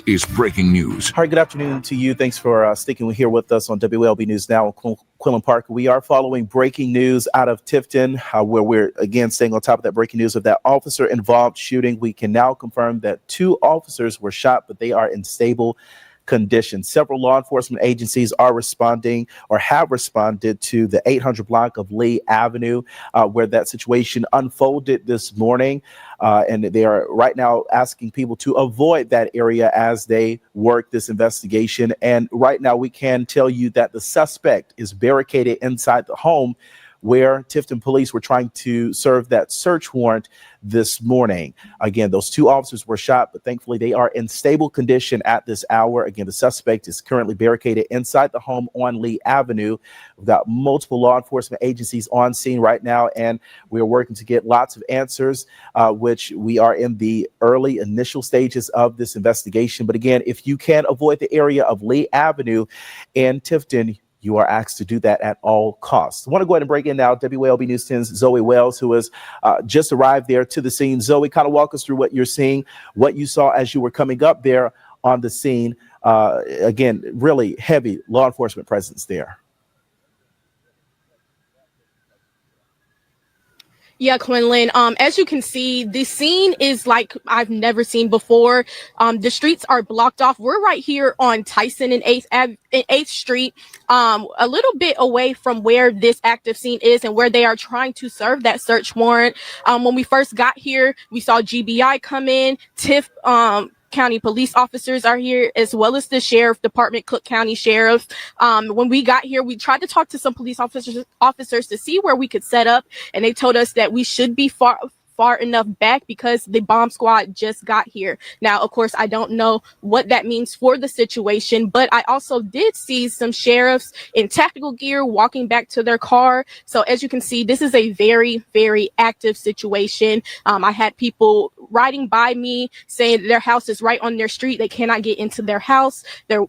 is breaking news. Hi, good afternoon to you. Thanks for sticking here with us on WLB News Now. Quillen Park. We are following breaking news out of Tifton, where we're again staying on top of that breaking news of that officer involved shooting. We can now confirm that 2 officers were shot, but they are in stable condition. Several law enforcement agencies are responding or have responded to the 800 block of Lee Avenue, where that situation unfolded this morning. And they are right now asking people to avoid that area as they work this investigation. And right now we can tell you that the suspect is barricaded inside the home where Tifton police were trying to serve that search warrant this morning. Again, those 2 officers were shot, but thankfully they are in stable condition at this hour. Again, the suspect is currently barricaded inside the home on Lee Avenue. We've got multiple law enforcement agencies on scene right now, and we are working to get lots of answers, which we are in the early initial stages of this investigation. But again, if you can avoid the area of Lee Avenue in Tifton, you are asked to do that at all costs. I want to go ahead and break in now. WLB News 10's Zoe Wells, who has just arrived there to the scene. Zoe, kind of walk us through what you're seeing, what you saw as you were coming up there on the scene. Again, really heavy law enforcement presence there. Yeah, Quinlan. As you can see, the scene is like I've never seen before. The streets are blocked off. We're right here on Tyson and 8th Street, a little bit away from where this active scene is and where they are trying to serve that search warrant. When we first got here, we saw GBI come in, County police officers are here, as well as the sheriff department, Cook County Sheriff. When we got here, we tried to talk to some police officers to see where we could set up, and they told us that we should be far enough back because the bomb squad just got here. Now, of course, I don't know what that means for the situation, but I also did see some sheriffs in tactical gear walking back to their car. So as you can see, this is a very, very active situation. I had people riding by me saying their house is right on their street. They cannot get into their house. They're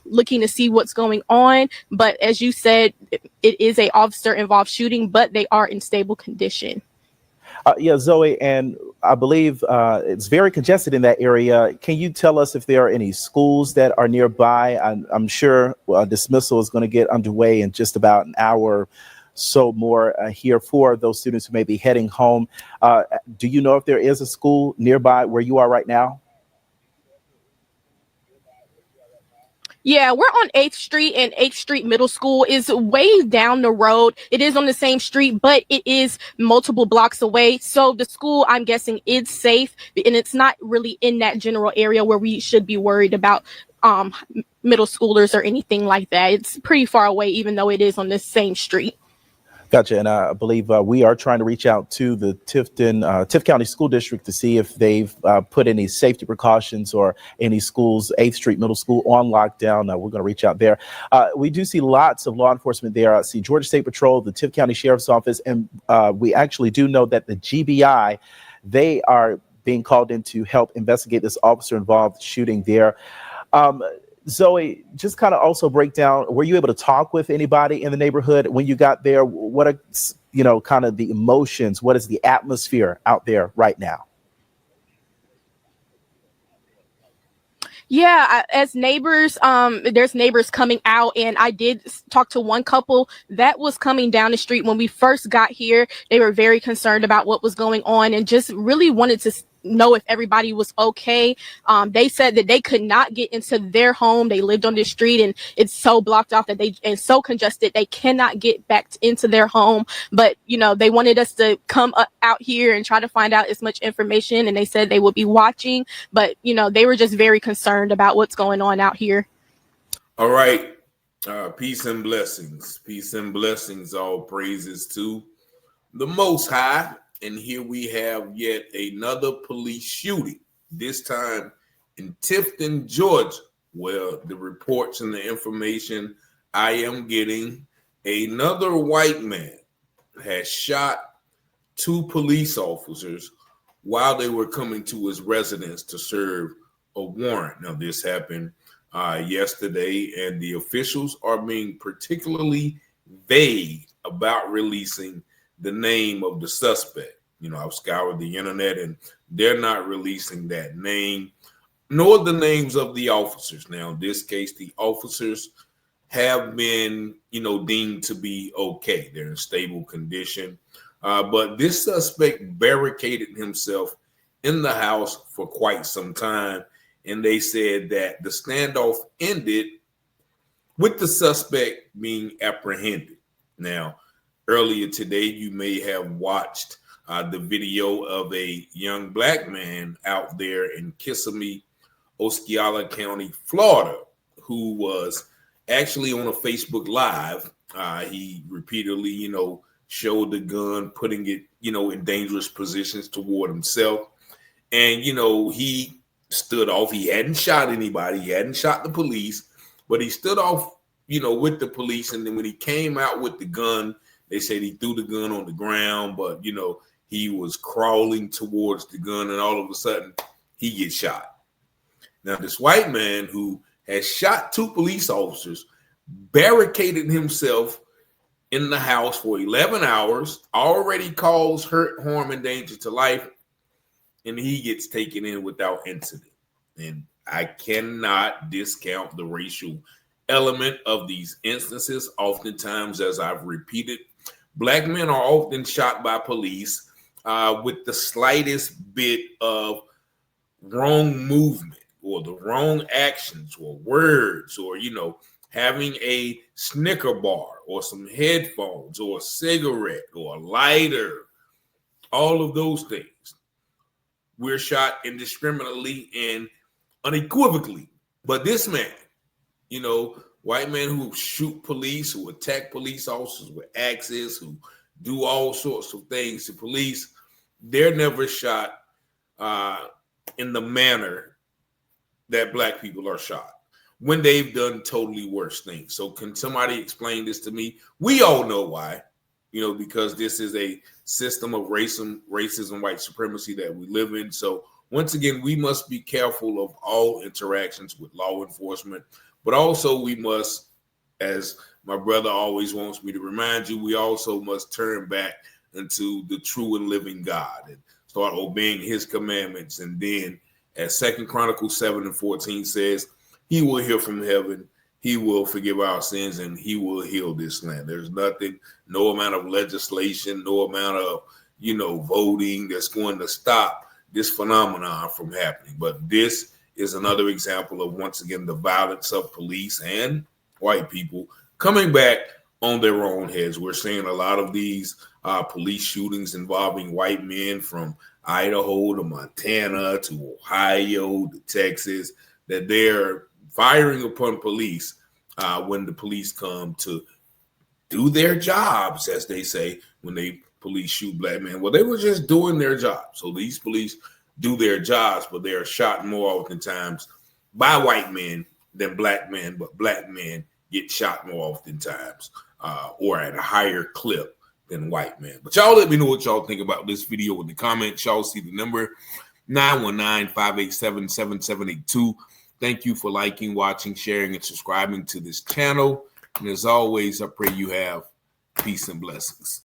looking to see what's going on. But as you said, it is a officer involved shooting, but they are in stable condition. Yeah, Zoe, and I believe it's very congested in that area. Can you tell us if there are any schools that are nearby? I'm sure dismissal is going to get underway in just about an hour so more here for those students who may be heading home. Do you know if there is a school nearby where you are right now? Yeah, we're on 8th Street, and 8th Street Middle School is way down the road. It is on the same street, but it is multiple blocks away. So the school, I'm guessing, is safe, and it's not really in that general area where we should be worried about middle schoolers or anything like that. It's pretty far away, even though it is on the same street. Gotcha. And I believe we are trying to reach out to the Tiff County School District to see if they've put any safety precautions or any schools, 8th Street Middle School, on lockdown. We're going to reach out there. We do see lots of law enforcement there. I see Georgia State Patrol, the Tiff County Sheriff's Office, and we actually do know that the GBI, they are being called in to help investigate this officer-involved shooting there. Zoe, just kind of also break down, were you able to talk with anybody in the neighborhood when you got there? What are, kind of the emotions? What is the atmosphere out there right now? Yeah, as neighbors, there's neighbors coming out, and I did talk to one couple that was coming down the street when we first got here. They were very concerned about what was going on and just really wanted to know if everybody was okay. They said that they could not get into their home. They lived on the street, and it's so blocked off that and so congested they cannot get back into their home. But they wanted us to come out here and try to find out as much information, and they said they would be watching. But they were just very concerned about what's going on out here. All right. Peace and blessings. Peace and blessings. All praises to the Most High. And here we have yet another police shooting, this time in Tifton, Georgia, where the reports and the information I am getting, another white man has shot 2 police officers while they were coming to his residence to serve a warrant. Now, this happened yesterday, and the officials are being particularly vague about releasing the name of the suspect. I've scoured the internet, and they're not releasing that name. nor the names of the officers. Now, in this case, the officers have been, deemed to be okay. They're in stable condition. But this suspect barricaded himself in the house for quite some time. And they said that the standoff ended with the suspect being apprehended. Now, earlier today, you may have watched the video of a young black man out there in Kissimmee, Osceola County, Florida, who was actually on a Facebook Live. He repeatedly, showed the gun, putting it, in dangerous positions toward himself. And, he stood off. He hadn't shot anybody. He hadn't shot the police, but he stood off, with the police. And then when he came out with the gun, they said he threw the gun on the ground, but, he was crawling towards the gun, and all of a sudden he gets shot. Now, this white man who has shot 2 police officers barricaded himself in the house for 11 hours, already caused hurt, harm, and danger to life, and he gets taken in without incident. And I cannot discount the racial element of these instances. Oftentimes, as I've repeated, black men are often shot by police with the slightest bit of wrong movement or the wrong actions or words, or, having a Snicker bar or some headphones or a cigarette or a lighter, all of those things. We're shot indiscriminately and unequivocally. But this man, white men who shoot police, who attack police officers with axes, who do all sorts of things to police, they're never shot in the manner that black people are shot when they've done totally worse things. So can somebody explain this to me? We all know why, because this is a system of racism, white supremacy that we live in. So once again, we must be careful of all interactions with law enforcement, but also we must, as my brother always wants me to remind you, we also must turn back into the true and living God and start obeying his commandments. And then, as 2 Chronicles 7:14 says, he will hear from heaven, he will forgive our sins, and he will heal this land. There's nothing, no amount of legislation, no amount of, voting that's going to stop this phenomenon from happening. But this is another example of, once again, the violence of police and white people coming back on their own heads. We're seeing a lot of these police shootings involving white men from Idaho to Montana to Ohio to Texas, that they're firing upon police when the police come to do their jobs, as they say, when police shoot black men. Well, they were just doing their job. So these police do their jobs, but they are shot more oftentimes by white men than black men, but black men get shot more oftentimes or at a higher clip than white men. But y'all let me know what y'all think about this video in the comments. Y'all see the number 919-587-7782. Thank you for liking, watching, sharing, and subscribing to this channel. And as always, I pray you have peace and blessings.